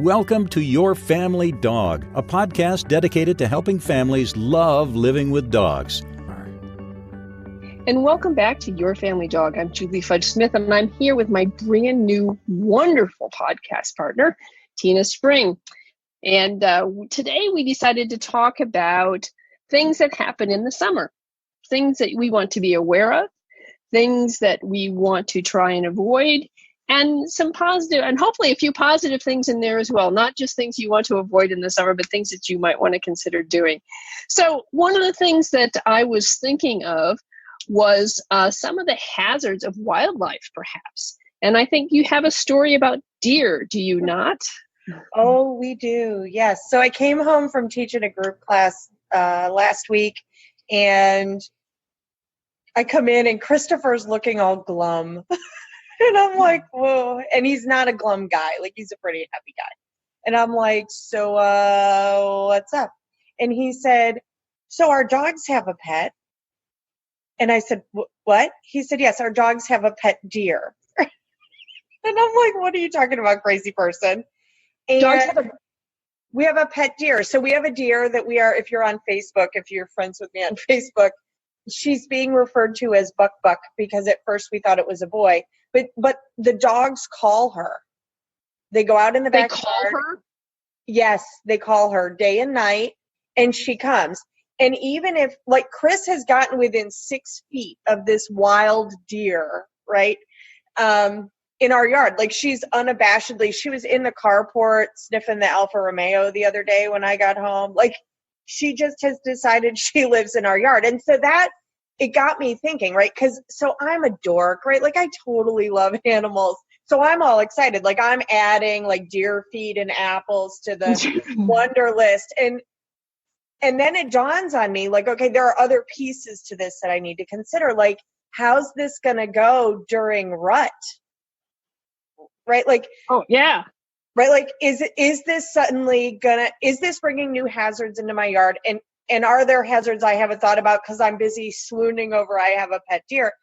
Welcome to Your Family Dog, a podcast dedicated to helping families love living with dogs. And welcome back to Your Family Dog. I'm Julie Fudge Smith, and I'm here with my brand new, wonderful podcast partner, Tina Spring. And today we decided to talk about things that happen in the summer, things that we want to be aware of, things that we want to try and avoid, and some positive, and hopefully a few positive things in there as well, not just things you want to avoid in the summer, but things that you might want to consider doing. So one of the things that I was thinking of was some of the hazards of wildlife, perhaps. And I think you have a story about deer, do you not? Oh, we do. Yes. So I came home from teaching a group class last week, and I come in and Christopher's looking all glum. And I'm like, whoa. And he's not a glum guy. Like, he's a pretty happy guy. And I'm like, so what's up? And he said, so our dogs have a pet. And I said, what? He said, yes, our dogs have a pet deer. And I'm like, what are you talking about, crazy person? And we have a pet deer. So we have a deer that we are, if you're on Facebook, if you're friends with me on Facebook, she's being referred to as Buck Buck because at first we thought it was a boy. But the dogs call her. They go out in the backyard. They call her? Yes, they call her day and night, and she comes. And even if, like, Chris has gotten within 6 feet of this wild deer, right, in our yard. Like, she's unabashedly, she was in the carport sniffing the Alfa Romeo the other day when I got home. Like, she just has decided she lives in our yard. And so that, it got me thinking, right? Because so I'm a dork, right? Like, I totally love animals. So I'm all excited. Like, I'm adding like deer feed and apples to the wonder list. And then it dawns on me, like, okay, there are other pieces to this that I need to consider. Like, how's this going to go during rut? Right? Like, oh, yeah. Right? Like, is this suddenly is this bringing new hazards into my yard? And are there hazards I haven't thought about because I'm busy swooning over I have a pet deer?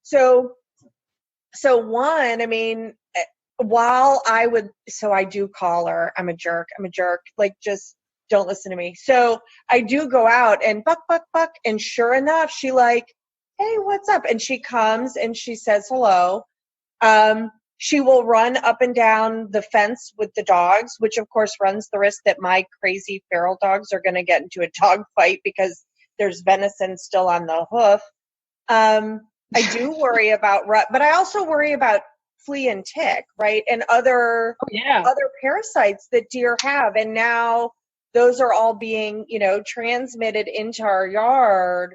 So one, I mean, I do call her. I'm a jerk. Like, just don't listen to me. So I do go out and buck, buck, buck. And sure enough, she like, hey, what's up? And she comes and she says hello. She will run up and down the fence with the dogs, which of course runs the risk that my crazy feral dogs are going to get into a dog fight because there's venison still on the hoof. I do worry about rut, but I also worry about flea and tick, right? And other parasites that deer have. And now those are all being, transmitted into our yard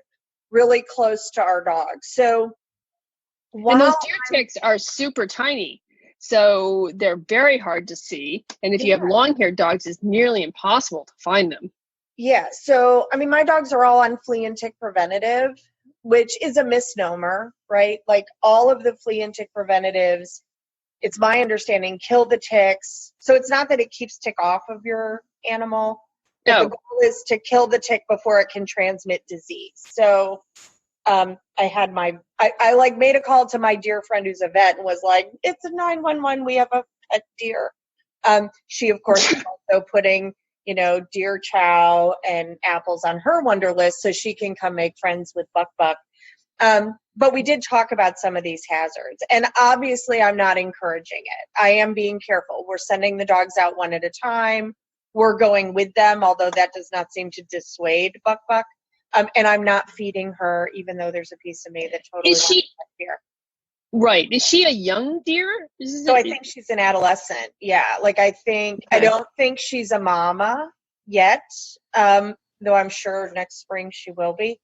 really close to our dogs. So and those deer ticks are super tiny, so they're very hard to see. And if you have long-haired dogs, it's nearly impossible to find them. Yeah. So, I mean, my dogs are all on flea and tick preventative, which is a misnomer, right? Like, all of the flea and tick preventatives, it's my understanding, kill the ticks. So it's not that it keeps tick off of your animal. No. The goal is to kill the tick before it can transmit disease. So I had I like made a call to my dear friend who's a vet and was like, it's a 911. We have a pet deer. She of course is also putting, deer chow and apples on her wonder list so she can come make friends with Buck Buck. But we did talk about some of these hazards, and obviously I'm not encouraging it. I am being careful. We're sending the dogs out one at a time. We're going with them, although that does not seem to dissuade Buck Buck. And I'm not feeding her, even though there's a piece of me that totally wants to deer. Right. Is she a young deer? So I think she's an adolescent. Yeah. Like, I don't think she's a mama yet, though I'm sure next spring she will be.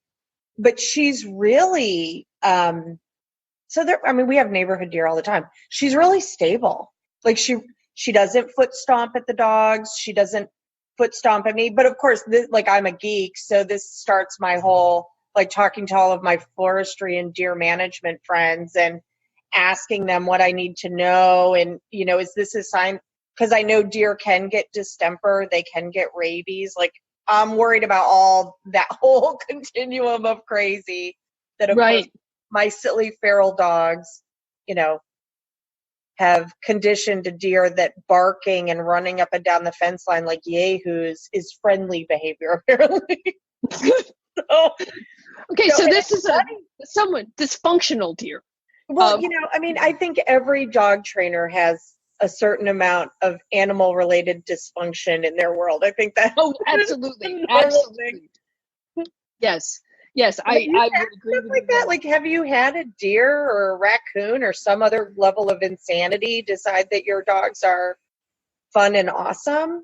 But she's really, we have neighborhood deer all the time. She's really stable. Like, she doesn't foot stomp at the dogs. She doesn't foot stomp at me. But of course, I'm a geek, so this starts my whole, like, talking to all of my forestry and deer management friends and asking them what I need to know. And, is this a sign? Because I know deer can get distemper. They can get rabies. Like, I'm worried about all that whole continuum of crazy that, of course, my silly feral dogs, have conditioned a deer that barking and running up and down the fence line like yahoos is friendly behavior, apparently. so, Okay, so this is a somewhat dysfunctional deer. Well, I mean, I think every dog trainer has a certain amount of animal-related dysfunction in their world. I think that. Oh, absolutely, absolutely. Yes, I would agree with like you. That. Like, have you had a deer or a raccoon or some other level of insanity decide that your dogs are fun and awesome?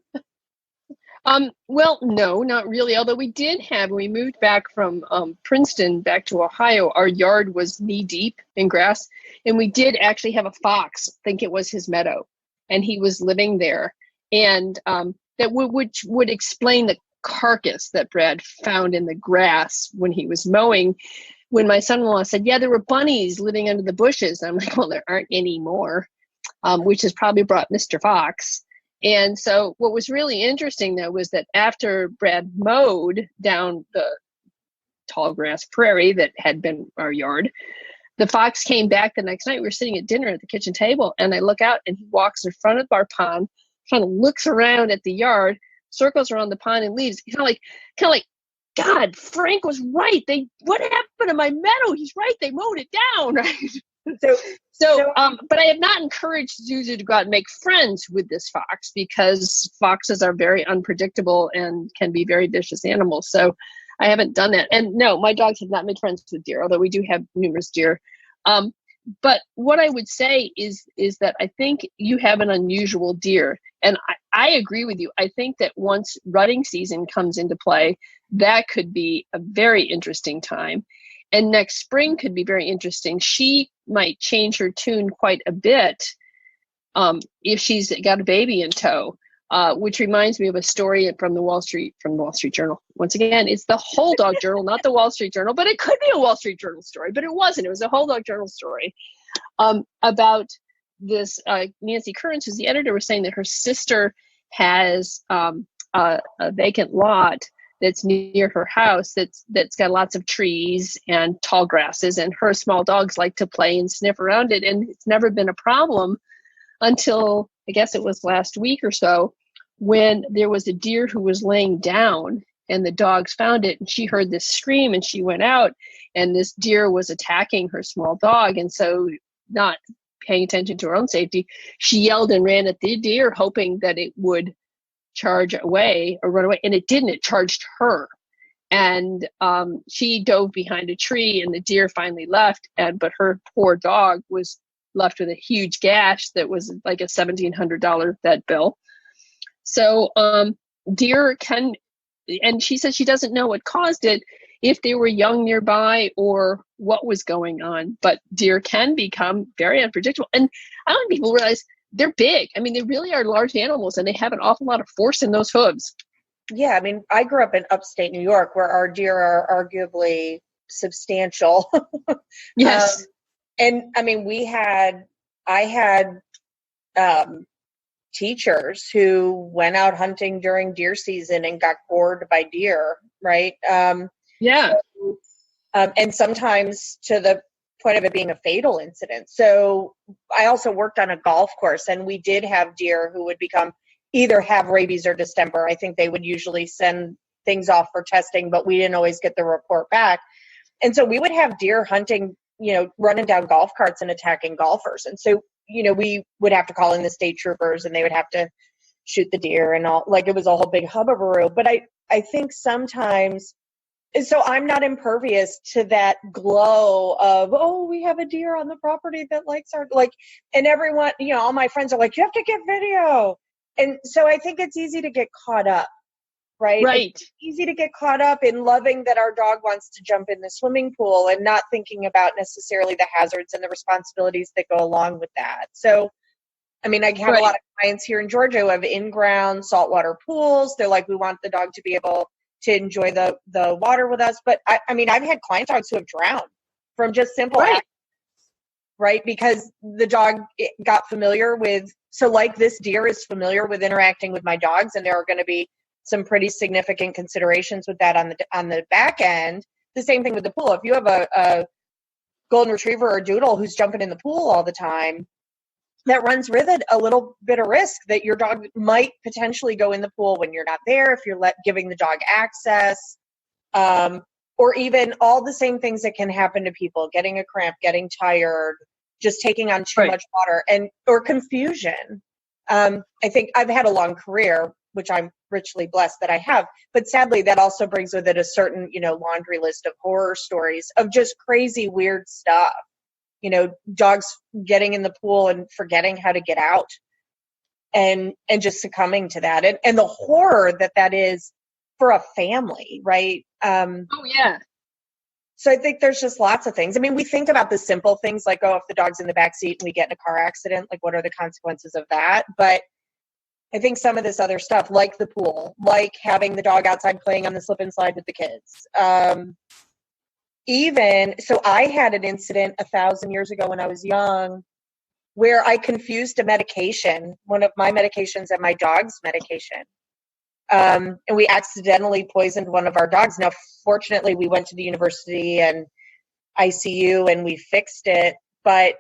Well, no, not really. Although we did have, when we moved back from Princeton back to Ohio, our yard was knee deep in grass, and we did actually have a fox. I think it was his meadow, and he was living there, and which would explain the carcass that Brad found in the grass when he was mowing. When my son-in-law said, "Yeah, there were bunnies living under the bushes," I'm like, "Well, there aren't any more," which has probably brought Mr. Fox. And so what was really interesting, though, was that after Brad mowed down the tall grass prairie that had been our yard, the fox came back the next night. We were sitting at dinner at the kitchen table, and I look out, and he walks in front of our pond, kind of looks around at the yard, circles around the pond, and leaves. He's kind of like, God, Frank was right. What happened to my meadow? He's right. They mowed it down, right? But I have not encouraged Zuzu to go out and make friends with this fox, because foxes are very unpredictable and can be very vicious animals. So I haven't done that. And no, my dogs have not made friends with deer, although we do have numerous deer. But what I would say is that I think you have an unusual deer. And I agree with you. I think that once rutting season comes into play, that could be a very interesting time. And next spring could be very interesting. She might change her tune quite a bit if she's got a baby in tow, which reminds me of a story from the Wall Street Journal. Once again, it's the Whole Dog Journal, not the Wall Street Journal, but it could be a Wall Street Journal story, but it wasn't. It was a Whole Dog Journal story about this. Nancy Kearns, who's the editor, was saying that her sister has a vacant lot that's near her house that's got lots of trees and tall grasses, and her small dogs like to play and sniff around it, and it's never been a problem until I guess it was last week or so, when there was a deer who was laying down, and the dogs found it, and she heard this scream, and she went out, and this deer was attacking her small dog. And so, not paying attention to her own safety, she yelled and ran at the deer, hoping that it would charge away or run away, and it didn't. It charged her, and she dove behind a tree, and the deer finally left, but her poor dog was left with a huge gash that was like a $1,700 vet bill. So deer can, and she said she doesn't know what caused it, if they were young nearby or what was going on, but deer can become very unpredictable. And I don't think people realize they're big. I mean, they really are large animals, and they have an awful lot of force in those hooves. Yeah, I mean, I grew up in upstate New York, where our deer are arguably substantial. Yes. And I mean, I had teachers who went out hunting during deer season and got gored by deer, right? Yeah. And sometimes to the point of it being a fatal incident. So I also worked on a golf course, and we did have deer who would either have rabies or distemper. I think they would usually send things off for testing, but we didn't always get the report back. And so we would have deer hunting, running down golf carts and attacking golfers. And so, we would have to call in the state troopers, and they would have to shoot the deer and all. Like, it was a whole big hubbubaroo. But I think sometimes, so I'm not impervious to that glow of, oh, we have a deer on the property that likes and everyone, all my friends are like, you have to get video. And so I think it's easy to get caught up, right? Right. It's easy to get caught up in loving that our dog wants to jump in the swimming pool and not thinking about necessarily the hazards and the responsibilities that go along with that. So, I mean, I have a lot of clients here in Georgia who have in-ground saltwater pools. They're like, we want the dog to be able to enjoy the water with us. But I mean, I've had client dogs who have drowned from just simple accidents, right? Because the dog got familiar with, so like this deer is familiar with interacting with my dogs, and there are going to be some pretty significant considerations with that on the back end. The same thing with the pool. If you have a golden retriever or doodle who's jumping in the pool all the time, that runs with it a little bit of risk that your dog might potentially go in the pool when you're not there, if you're giving the dog access, or even all the same things that can happen to people, getting a cramp, getting tired, just taking on too much water, or confusion. I think I've had a long career, which I'm richly blessed that I have, but sadly that also brings with it a certain, laundry list of horror stories of just crazy, weird stuff. Dogs getting in the pool and forgetting how to get out and just succumbing to that. And the horror that is for a family, right? Oh, yeah. So I think there's just lots of things. I mean, we think about the simple things like, if the dog's in the back seat and we get in a car accident, like what are the consequences of that? But I think some of this other stuff, like the pool, like having the dog outside playing on the slip and slide with the kids. So I had an incident 1,000 years ago when I was young where I confused a medication, one of my medications and my dog's medication. And we accidentally poisoned one of our dogs. Now, fortunately, we went to the university and ICU and we fixed it. But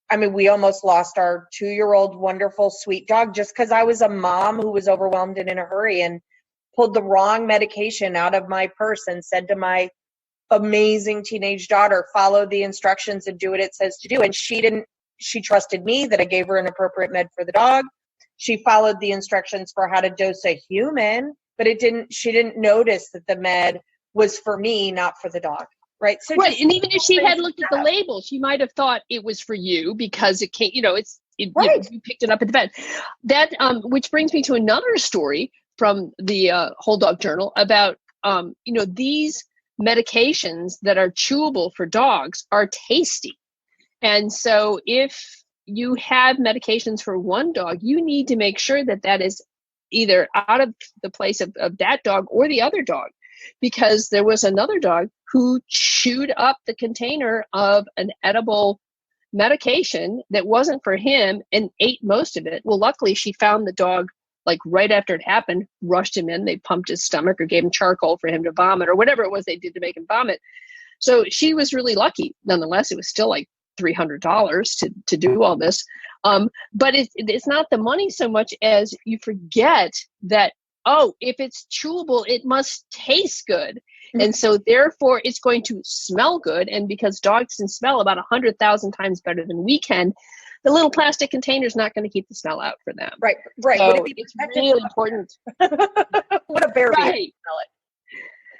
I mean, we almost lost our 2-year-old wonderful, sweet dog just because I was a mom who was overwhelmed and in a hurry and pulled the wrong medication out of my purse and said to my amazing teenage daughter, follow the instructions and do what it says to do. And she trusted me that I gave her an appropriate med for the dog. She followed the instructions for how to dose a human, but she didn't notice that the med was for me, not for the dog. Right. So right. And even if she had looked at the label, she might have thought it was for you because it can't, you picked it up at the vet. That, which brings me to another story from the Whole Dog Journal about, these medications that are chewable for dogs are tasty. And so if you have medications for one dog, you need to make sure that is either out of the place of that dog or the other dog. Because there was another dog who chewed up the container of an edible medication that wasn't for him and ate most of it. Well, luckily she found the dog like right after it happened, rushed him in, they pumped his stomach or gave him charcoal for him to vomit or whatever it was they did to make him vomit. So she was really lucky. Nonetheless, it was still like $300 to do all this. But it's not the money so much as you forget that, if it's chewable, it must taste good. Mm-hmm. And so therefore it's going to smell good. And because dogs can smell about 100,000 times better than we can, the little plastic container is not going to keep the smell out for them. Right. So it's really important. What a bear right. Smell it.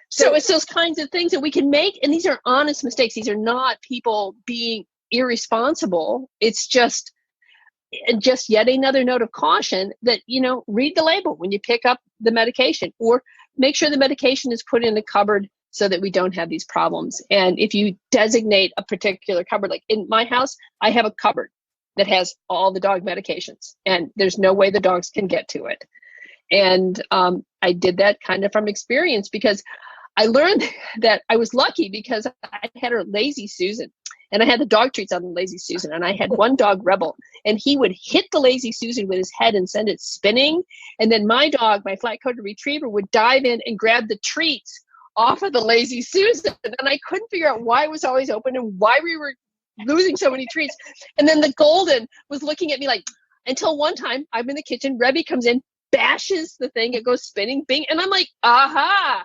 So it's those kinds of things that we can make. And these are honest mistakes. These are not people being irresponsible. It's just yet another note of caution that, read the label when you pick up the medication, or make sure the medication is put in a cupboard so that we don't have these problems. And if you designate a particular cupboard, like in my house, I have a cupboard that has all the dog medications and there's no way the dogs can get to it. And I did that kind of from experience because I learned that I was lucky because I had a lazy Susan. And I had the dog treats on the lazy Susan, and I had one dog, Rebel, and he would hit the lazy Susan with his head and send it spinning. And then my dog, my flat-coated retriever, would dive in and grab the treats off of the lazy Susan. And I couldn't figure out why it was always open and why we were losing so many treats. And then the Golden was looking at me like, until one time I'm in the kitchen, Rebby comes in, bashes the thing, it goes spinning, bing, and I'm like, aha.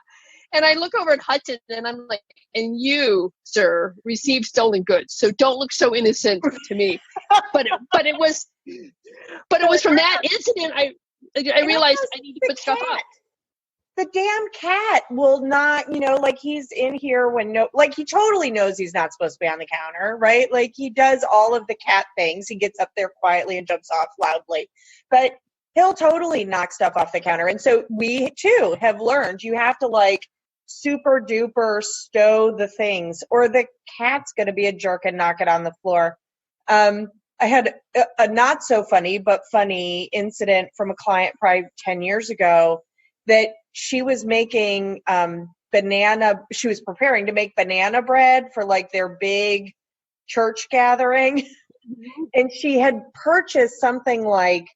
And I look over at Hudson and I'm like, and you, sir, received stolen goods. So don't look so innocent to me. But it was from that incident I realized I need to put stuff up. The damn cat will not, he's in here when he totally knows he's not supposed to be on the counter, right? Like he does all of the cat things. He gets up there quietly and jumps off loudly, but he'll totally knock stuff off the counter. And so we too have learned you have to super duper stow the things or the cat's going to be a jerk and knock it on the floor. I had a not so funny, but funny incident from a client probably 10 years ago that she was making she was preparing to make banana bread for their big church gathering. Mm-hmm. And she had purchased something like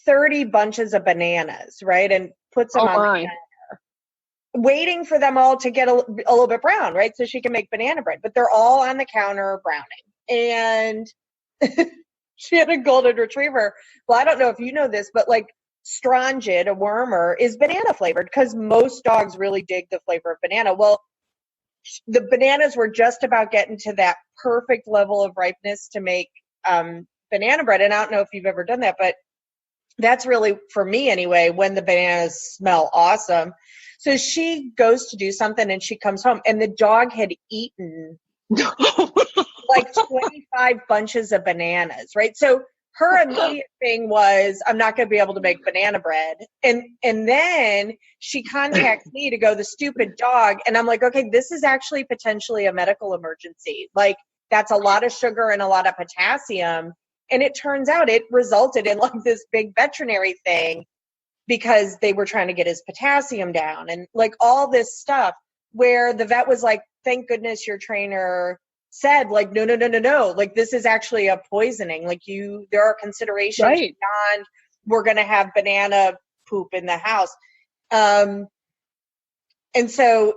30 bunches of bananas, right? And puts them on the counter, waiting for them all to get a little bit brown, right? So she can make banana bread, but they're all on the counter browning. And She had a golden retriever. Well, I don't know if you know this, but like Strongid, a wormer, is banana flavored because most dogs really dig the flavor of banana. Well, the bananas were just about getting to that perfect level of ripeness to make banana bread. And I don't know if you've ever done that, but that's really, for me anyway, when the bananas smell awesome. So she goes to do something and she comes home and the dog had eaten like 25 bunches of bananas, right? So her immediate thing was, I'm not going to be able to make banana bread. And then she contacts me to go, the stupid dog. And I'm like, okay, this is actually potentially a medical emergency. Like, that's a lot of sugar and a lot of potassium. And it turns out it resulted in like this big veterinary thing because they were trying to get his potassium down and like all this stuff where the vet was like, thank goodness your trainer said like, no. Like this is actually a poisoning. Like there are considerations beyond we're going to have banana poop in the house. And so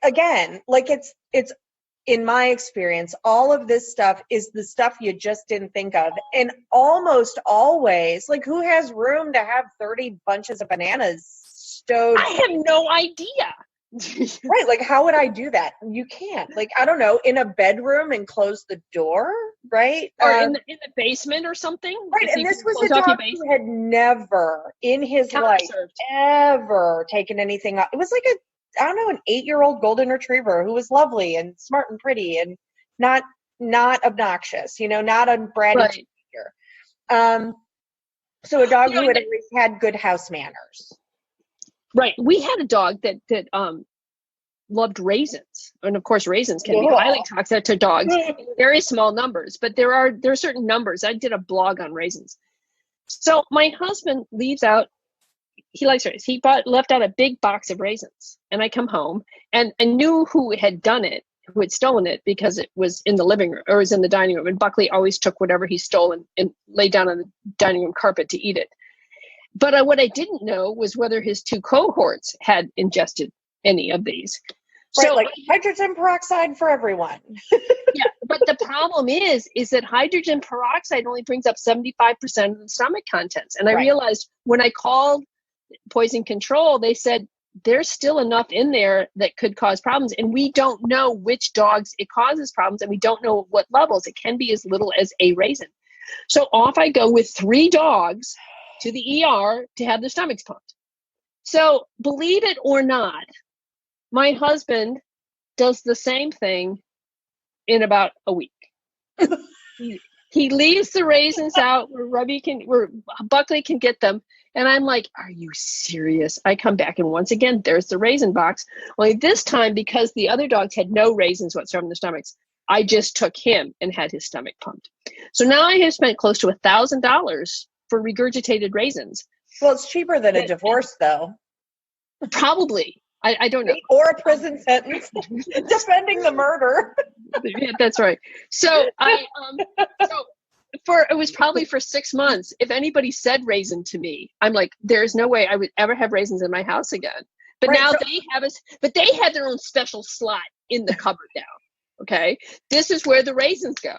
again, like it's, in my experience, all of this stuff is the stuff you just didn't think of. And almost always, like who has room to have 30 bunches of bananas stowed? I have no idea. Right. Like, how would I do that? You can't. Like, I don't know, in a bedroom and close the door, right? Or in the basement or something. Right. And this was a dog who had never in his life ever taken anything off. It was like an 8-year-old golden retriever who was lovely and smart and pretty and not obnoxious, not a bratty teenager. So a dog who had at least had good house manners. Right. We had a dog that loved raisins. And of course, raisins can be highly toxic to dogs in very small numbers, but there are certain numbers. I did a blog on raisins. So my husband leaves out, he likes raisins. He left out a big box of raisins. And I come home and I knew who had done it, who had stolen it, because it was in the living room or it was in the dining room. And Buckley always took whatever he stole and laid down on the dining room carpet to eat it. But what I didn't know was whether his 2 cohorts had ingested any of these. Right, so like hydrogen peroxide for everyone. Yeah, but the problem is that hydrogen peroxide only brings up 75% of the stomach contents. And I realized when I called poison control, they said there's still enough in there that could cause problems. And we don't know which dogs it causes problems, and we don't know what levels. It can be as little as a raisin. So off I go with 3 dogs to the ER to have their stomachs pumped. So believe it or not, my husband does the same thing in about a week. He leaves the raisins out where Buckley can get them. And I'm like, are you serious? I come back and once again, there's the raisin box. Only this time, because the other dogs had no raisins whatsoever in their stomachs, I just took him and had his stomach pumped. So now I have spent close to $1,000 for regurgitated raisins. Well, it's cheaper than a divorce, though. Probably. I don't know. Or a prison sentence, defending the murder. Yeah, that's right. So it was probably for 6 months. If anybody said raisin to me, I'm like, there's no way I would ever have raisins in my house again. But now they have their own special slot in the cupboard now. Okay. This is where the raisins go.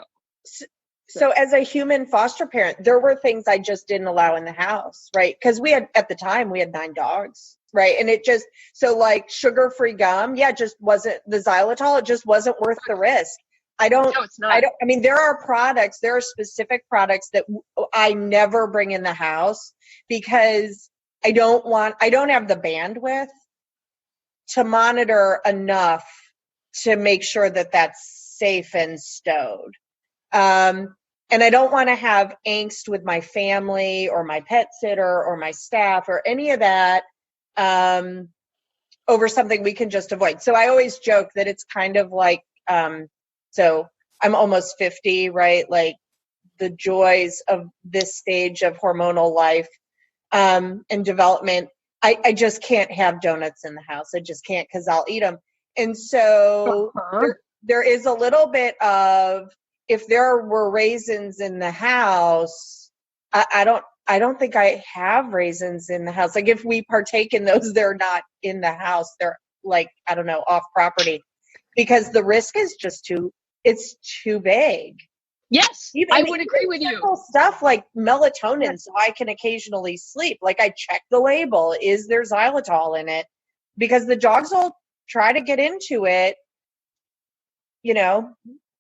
So as a human foster parent, there were things I just didn't allow in the house, right? Because at the time we had 9 dogs, right? And like sugar-free gum, just wasn't, the xylitol, it just wasn't worth the risk. No, it's not. I mean, there are specific products that I never bring in the house because I don't have the bandwidth to monitor enough to make sure that that's safe and stowed. And I don't want to have angst with my family or my pet sitter or my staff or any of that over something we can just avoid. So I always joke that it's kind of like, so I'm almost 50, right? Like the joys of this stage of hormonal life and development. I just can't have donuts in the house. I just can't, because I'll eat them. And so there is a little bit of, if there were raisins in the house, I don't think I have raisins in the house. Like if we partake in those, they're not in the house. They're like, I don't know, off property, because the risk is just too big. Yes, Even, I would agree with you. Simple stuff like melatonin, so I can occasionally sleep. Like I check the label: is there xylitol in it? Because the dogs will try to get into it. You know,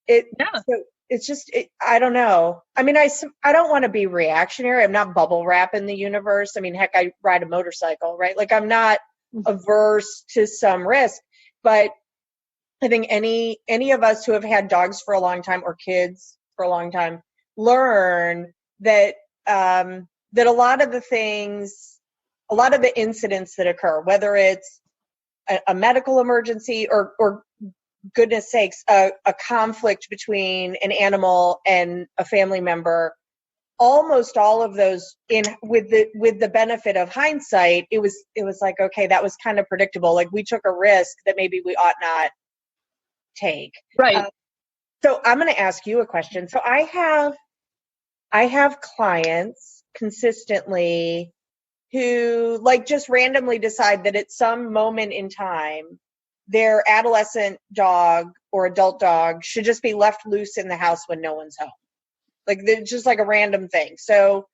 it. Yeah. So it's just, I don't know. I mean, I don't want to be reactionary. I'm not bubble wrapping the universe. I mean, heck, I ride a motorcycle, right? Like I'm not averse to some risk, but I think any of us who have had dogs for a long time or kids for a long time learn that that a lot of the things, a lot of the incidents that occur, whether it's a medical emergency or goodness sakes, a conflict between an animal and a family member, almost all of those, with the benefit of hindsight, it was like, okay, that was kind of predictable. Like we took a risk that maybe we ought not take. Right. So I'm going to ask you a question. So I have clients consistently who like just randomly decide that at some moment in time, their adolescent dog or adult dog should just be left loose in the house when no one's home. Like it's just like a random thing. So,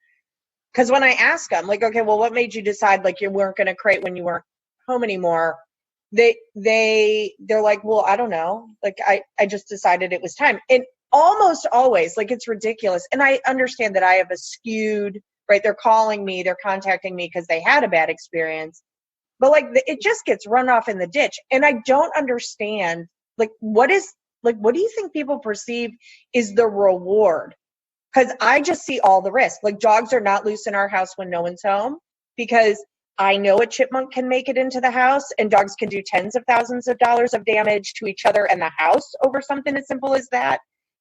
because when I ask them, like, okay, well, what made you decide like you weren't going to crate when you weren't home anymore? They're like, well, I don't know. Like I just decided it was time. And almost always, like it's ridiculous. And I understand that I have a skewed, right? They're calling me, they're contacting me because they had a bad experience. But like it just gets run off in the ditch. And I don't understand, like what do you think people perceive is the reward? Because I just see all the risk. Like dogs are not loose in our house when no one's home, because I know a chipmunk can make it into the house, and dogs can do tens of thousands of dollars of damage to each other and the house over something as simple as that.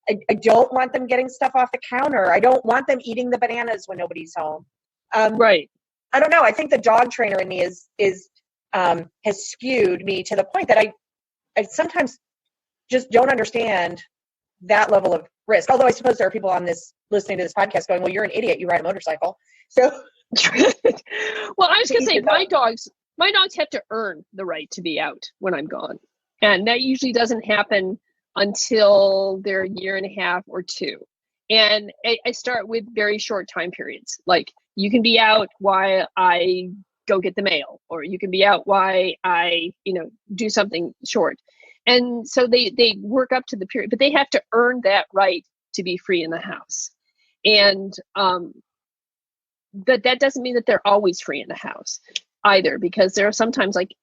I don't want them getting stuff off the counter. I don't want them eating the bananas when nobody's home. Right. I don't know. I think the dog trainer in me has skewed me to the point that I sometimes just don't understand that level of risk. Although I suppose there are people on this listening to this podcast going, well, you're an idiot. You ride a motorcycle. So, well, I was going to say my dogs have to earn the right to be out when I'm gone. And that usually doesn't happen until they're a year and a half or two. And I start with very short time periods. Like you can be out while I go get the mail, or you can be out while I, do something short. And so they work up to the period, but they have to earn that right to be free in the house. And that doesn't mean that they're always free in the house either, because there are sometimes like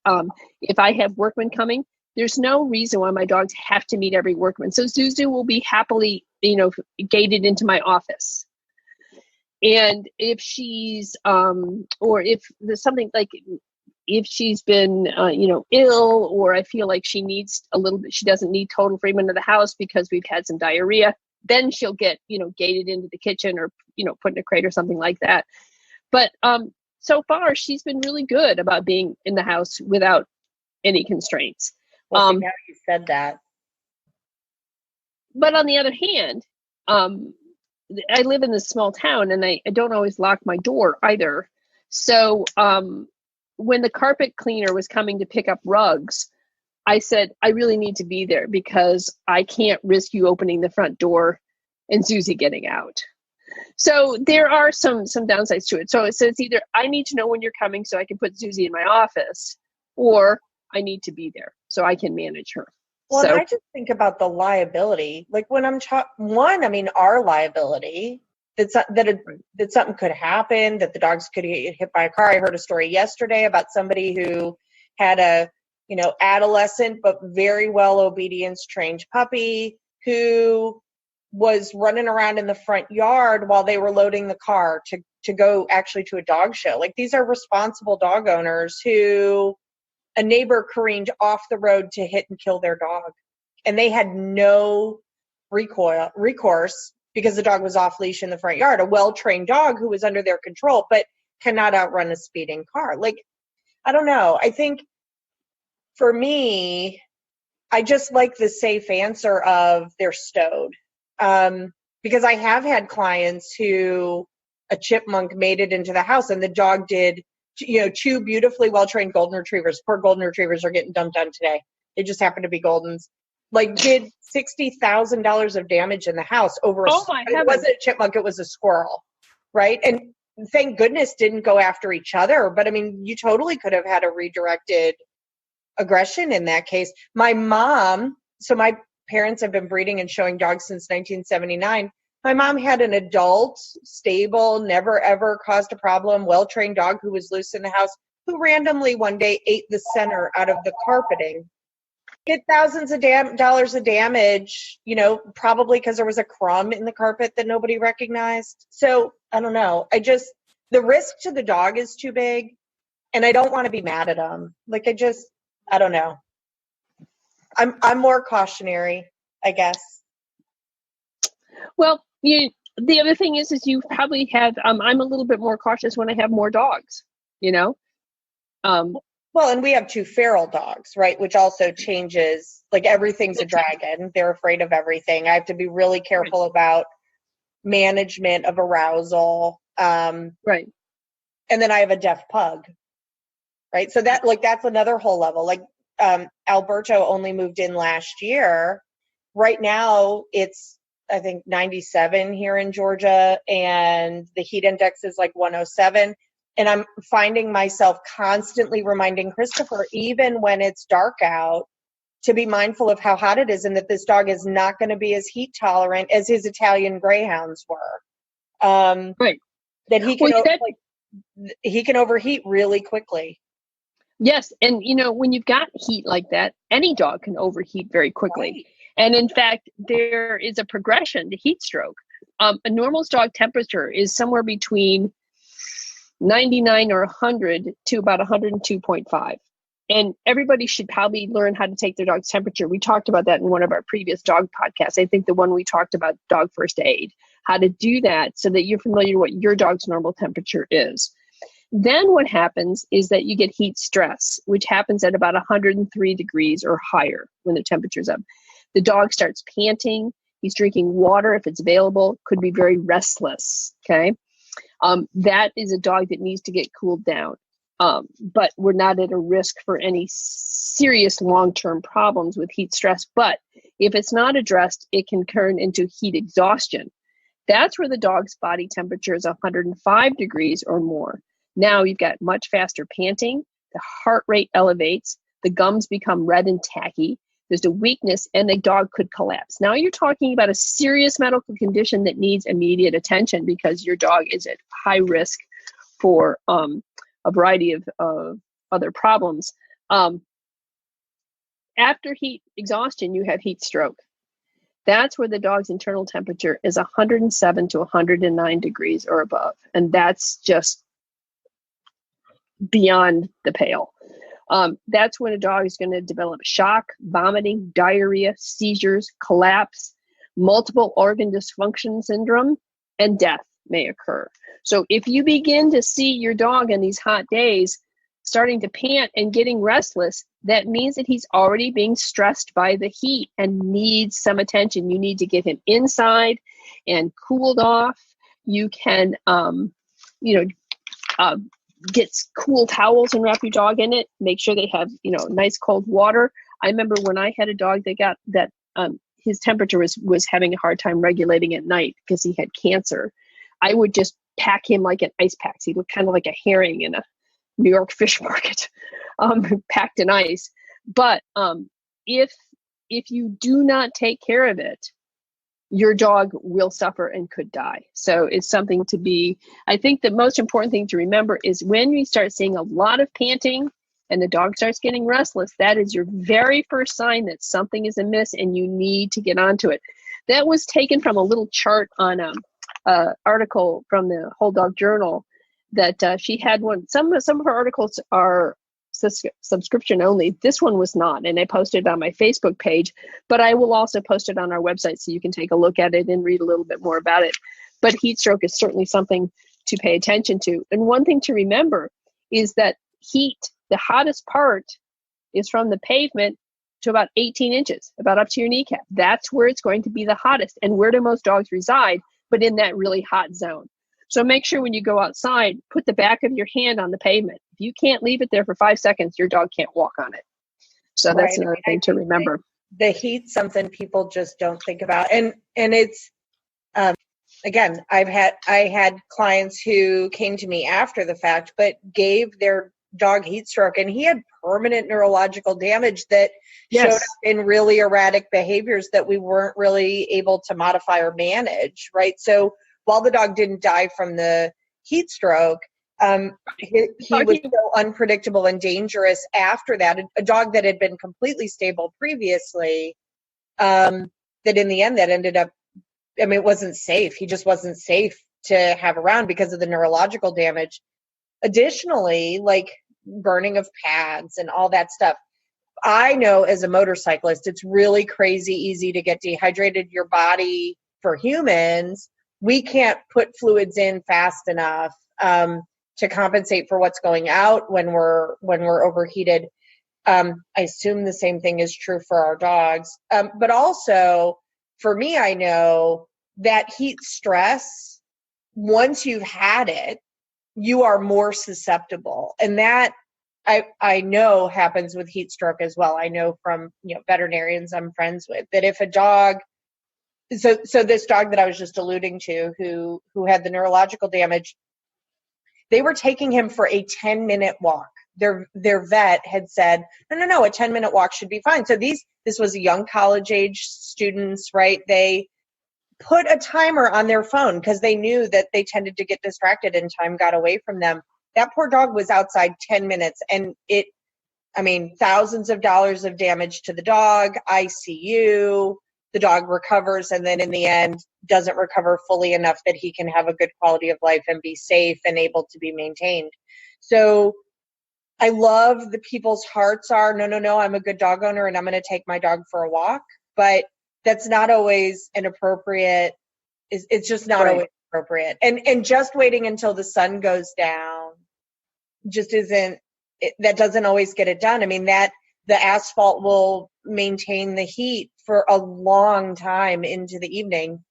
if I have workmen coming, there's no reason why my dogs have to meet every workman. So Zuzu will be happily, gated into my office. And if she's, or if there's something like, if she's been, ill, or I feel like she needs a little bit, she doesn't need total freedom of the house because we've had some diarrhea, then she'll get, gated into the kitchen, or, put in a crate or something like that. But so far, she's been really good about being in the house without any constraints. Well, now you said that. But on the other hand, I live in this small town, and I don't always lock my door either. So when the carpet cleaner was coming to pick up rugs, I said, I really need to be there because I can't risk you opening the front door and Susie getting out. So there are some downsides to it. So it says either I need to know when you're coming so I can put Susie in my office, or I need to be there so I can manage her. Well, so, I just think about the liability. Like when I'm our liability, that something could happen, that the dogs could get hit by a car. I heard a story yesterday about somebody who had a, adolescent but very well obedience trained puppy who was running around in the front yard while they were loading the car to go actually to a dog show. Like these are responsible dog owners who a neighbor careened off the road to hit and kill their dog. And they had no recourse because the dog was off leash in the front yard, a well-trained dog who was under their control, but cannot outrun a speeding car. Like, I don't know. I think for me, I just like the safe answer of they're stowed. Because I have had clients who a chipmunk made it into the house and the dog did, two beautifully well-trained golden retrievers. Poor golden retrievers are getting dumped on today. They just happen to be Goldens. like did $60,000 of damage in the house over Oh my it heavens. wasn't a chipmunk, it was a squirrel, right? And thank goodness didn't go after each other. But I mean, you totally could have had a redirected aggression in that case. My mom, so my parents have been breeding and showing dogs since 1979. My mom had an adult, stable, never ever caused a problem, well-trained dog who was loose in the house, who randomly one day ate the center out of the carpeting. Did thousands of dollars of damage, you know, probably because there was a crumb in the carpet that nobody recognized. So I don't know. The risk to the dog is too big, and I don't want to be mad at them. Like I don't know. I'm more cautionary, I guess. Well, the other thing is you probably have, I'm a little bit more cautious when I have more dogs, you know? Well, and we have 2 feral dogs, right? Which also changes, like everything's a dragon. They're afraid of everything. I have to be really careful about management of arousal. Right. And then I have a deaf pug, right? So that's another whole level. Like Alberto only moved in last year. Right now it's, I think 97 here in Georgia, and the heat index is like 107. And I'm finding myself constantly reminding Christopher, even when it's dark out, to be mindful of how hot it is and that this dog is not going to be as heat tolerant as his Italian greyhounds were. Right. That he can overheat really quickly. Yes. And, when you've got heat like that, any dog can overheat very quickly. Right. And in fact, there is a progression to heat stroke. A normal dog temperature is somewhere between 99 or 100 to about 102.5. And everybody should probably learn how to take their dog's temperature. We talked about that in one of our previous dog podcasts. I think the one we talked about, dog first aid, how to do that so that you're familiar with what your dog's normal temperature is. Then what happens is that you get heat stress, which happens at about 103 degrees or higher when the temperature's up. The dog starts panting. He's drinking water if it's available, could be very restless, okay? That is a dog that needs to get cooled down. But we're not at a risk for any serious long-term problems with heat stress. But if it's not addressed, it can turn into heat exhaustion. That's where the dog's body temperature is 105 degrees or more. Now you've got much faster panting, the heart rate elevates, the gums become red and tacky, there's a weakness, and the dog could collapse. Now you're talking about a serious medical condition that needs immediate attention because your dog is at high risk for a variety of other problems. After heat exhaustion, you have heat stroke. That's where the dog's internal temperature is 107 to 109 degrees or above. And that's just beyond the pale. That's when a dog is going to develop shock, vomiting, diarrhea, seizures, collapse, multiple organ dysfunction syndrome, and death may occur. So if you begin to see your dog in these hot days starting to pant and getting restless, that means that he's already being stressed by the heat and needs some attention. You need to get him inside and cooled off. You can, get cool towels and wrap your dog in it. Make sure they have, nice cold water. I remember when I had a dog that got that, his temperature was having a hard time regulating at night because he had cancer. I would just pack him like an ice pack. He looked kind of like a herring in a New York fish market, packed in ice. But if you do not take care of it, your dog will suffer and could die. So it's something to be, I think the most important thing to remember is when we start seeing a lot of panting and the dog starts getting restless, that is your very first sign that something is amiss and you need to get onto it. That was taken from a little chart on an article from the Whole Dog Journal that she had one. Some of her articles are subscription only. This one was not, and I posted it on my Facebook page, but I will also post it on our website so you can take a look at it and read a little bit more about it. But heat stroke is certainly something to pay attention to. And one thing to remember is that heat, the hottest part is from the pavement to about 18 inches, about up to your kneecap. That's where it's going to be the hottest. And where do most dogs reside? But in that really hot zone. So make sure when you go outside, put the back of your hand on the pavement. If you can't leave it there for 5 seconds, your dog can't walk on it. So that's another thing to remember. the heat's something people just don't think about. And it's, again, I had clients who came to me after the fact, but gave their dog heat stroke, and he had permanent neurological damage that showed up in really erratic behaviors that we weren't really able to modify or manage, right? So while the dog didn't die from the heat stroke, he was so unpredictable and dangerous after that. A dog that had been completely stable previously, that in the end that ended up, I mean, it wasn't safe. He just wasn't safe to have around because of the neurological damage. Additionally, like burning of pads and all that stuff. I know as a motorcyclist, it's really crazy easy to get dehydrated. Your body, for humans, we can't put fluids in fast enough to compensate for what's going out when we're overheated. I assume the same thing is true for our dogs. But also, for me, I know that heat stress, once you've had it, you are more susceptible. And that I know happens with heat stroke as well. I know from veterinarians I'm friends with that if a dog, so this dog that I was just alluding to who had the neurological damage, they were taking him for a 10-minute walk. Their vet had said, no, a 10-minute walk should be fine. So this was young college age students, right? They put a timer on their phone because they knew that they tended to get distracted and time got away from them. That poor dog was outside 10 minutes and thousands of dollars of damage to the dog, ICU, the dog recovers and then in the end doesn't recover fully enough that he can have a good quality of life and be safe and able to be maintained. So I love the people's hearts are, no, I'm a good dog owner and I'm going to take my dog for a walk. But that's not always an appropriate, it's just not always appropriate. And just waiting until the sun goes down just isn't, that doesn't always get it done. I mean, that the asphalt will maintain the heat for a long time into the evening.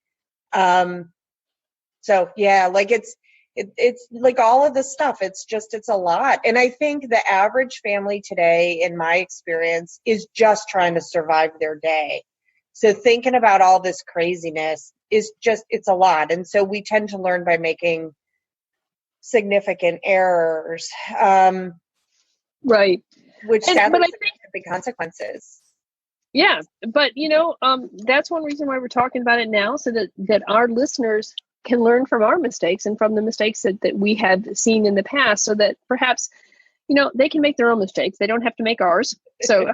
So yeah, like it's like all of this stuff, it's a lot. And I think the average family today, in my experience, is just trying to survive their day. So thinking about all this craziness is just, it's a lot. And so we tend to learn by making significant errors. Right. Which sadly have big consequences. Yeah. But, that's one reason why we're talking about it now, so that our listeners can learn from our mistakes and from the mistakes that we have seen in the past, so that perhaps, they can make their own mistakes. They don't have to make ours. So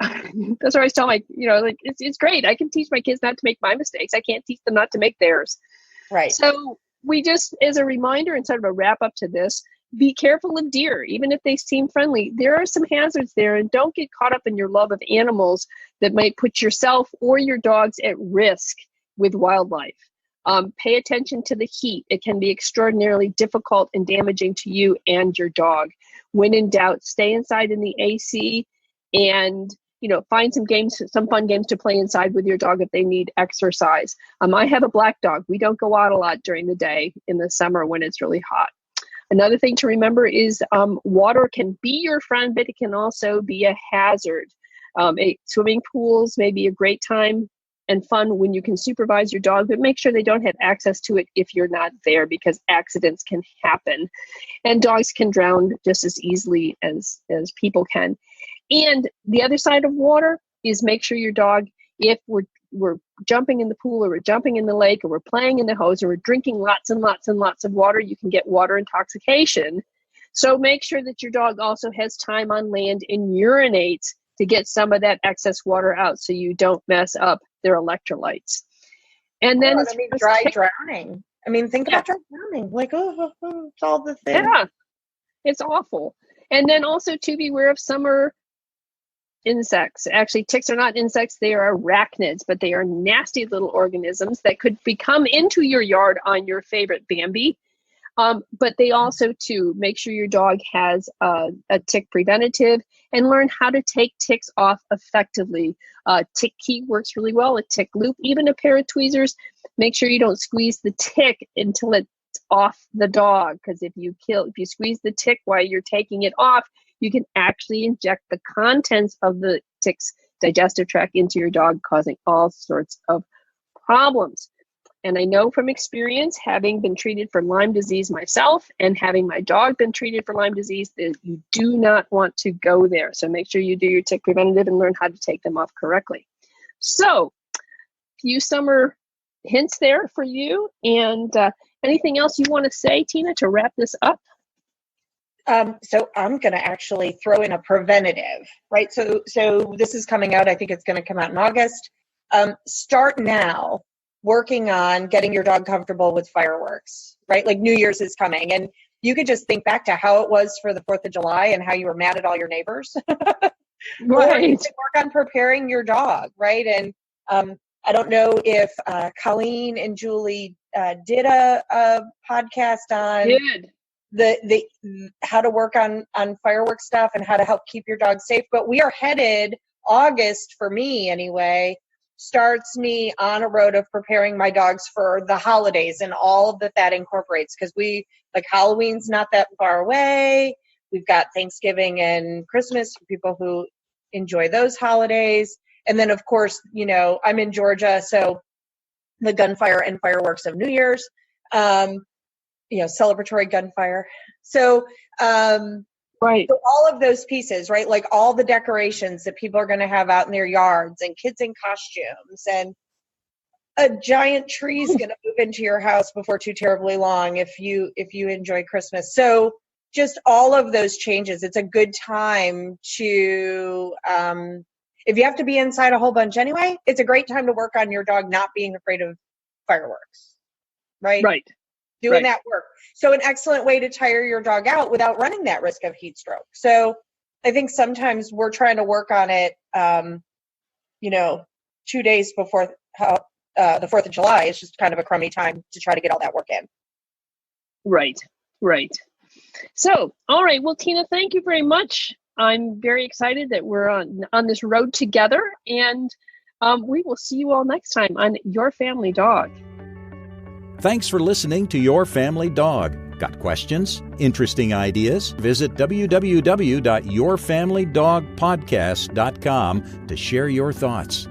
that's what I always tell it's great. I can teach my kids not to make my mistakes. I can't teach them not to make theirs. Right. So we just, as a reminder and sort of a wrap up to this, be careful of deer, even if they seem friendly. There are some hazards there, and don't get caught up in your love of animals that might put yourself or your dogs at risk with wildlife. Pay attention to the heat. It can be extraordinarily difficult and damaging to you and your dog. When in doubt, stay inside in the AC and, find some fun games to play inside with your dog if they need exercise. I have a black dog. We don't go out a lot during the day in the summer when it's really hot. Another thing to remember is water can be your friend, but it can also be a hazard. Swimming pools may be a great time and fun when you can supervise your dog, but make sure they don't have access to it if you're not there, because accidents can happen. And dogs can drown just as easily as people can. And the other side of water is make sure your dog, if we're jumping in the pool or we're jumping in the lake or we're playing in the hose or we're drinking lots and lots and lots of water, you can get water intoxication. So make sure that your dog also has time on land and urinates to get some of that excess water out so you don't mess up their electrolytes. And then dry drowning. Think about dry drowning. Like, it's all the things. Yeah, it's awful. And then also to beware of summer insects. Actually, ticks are not insects, they are arachnids, but they are nasty little organisms that could come into your yard on your favorite Bambi. But they also, too, make sure your dog has a tick preventative and learn how to take ticks off effectively. Tick key works really well, a tick loop, even a pair of tweezers. Make sure you don't squeeze the tick until it's off the dog, because if you squeeze the tick while you're taking it off, you can actually inject the contents of the tick's digestive tract into your dog, causing all sorts of problems. And I know from experience, having been treated for Lyme disease myself and having my dog been treated for Lyme disease, that you do not want to go there. So make sure you do your tick preventative and learn how to take them off correctly. So, few summer hints there for you. And anything else you want to say, Tina, to wrap this up? So I'm going to actually throw in a preventative, right? So this is coming out. I think it's going to come out in August. Start now working on getting your dog comfortable with fireworks, right? Like New Year's is coming, and you could just think back to how it was for the 4th of July and how you were mad at all your neighbors. Right. Or you can work on preparing your dog, right? And I don't know if Colleen and Julie did a podcast on the how to work on fireworks stuff and how to help keep your dog safe. But we are headed, August for me anyway, starts me on a road of preparing my dogs for the holidays and all that incorporates, because Halloween's not that far away. We've got Thanksgiving and Christmas for people who enjoy those holidays. And then, of course, I'm in Georgia, so the gunfire and fireworks of New Year's, celebratory gunfire. So, right. So all of those pieces, right? Like all the decorations that people are going to have out in their yards, and kids in costumes, and a giant tree is going to move into your house before too terribly long if you enjoy Christmas. So just all of those changes. It's a good time to, if you have to be inside a whole bunch anyway, it's a great time to work on your dog not being afraid of fireworks, right? Right. Doing that work. So an excellent way to tire your dog out without running that risk of heat stroke. So I think sometimes we're trying to work on it, 2 days before the 4th of July. It's just kind of a crummy time to try to get all that work in. Right. So, all right. Well, Tina, thank you very much. I'm very excited that we're on this road together, and we will see you all next time on Your Family Dog. Thanks for listening to Your Family Dog. Got questions? Interesting ideas? Visit www.yourfamilydogpodcast.com to share your thoughts.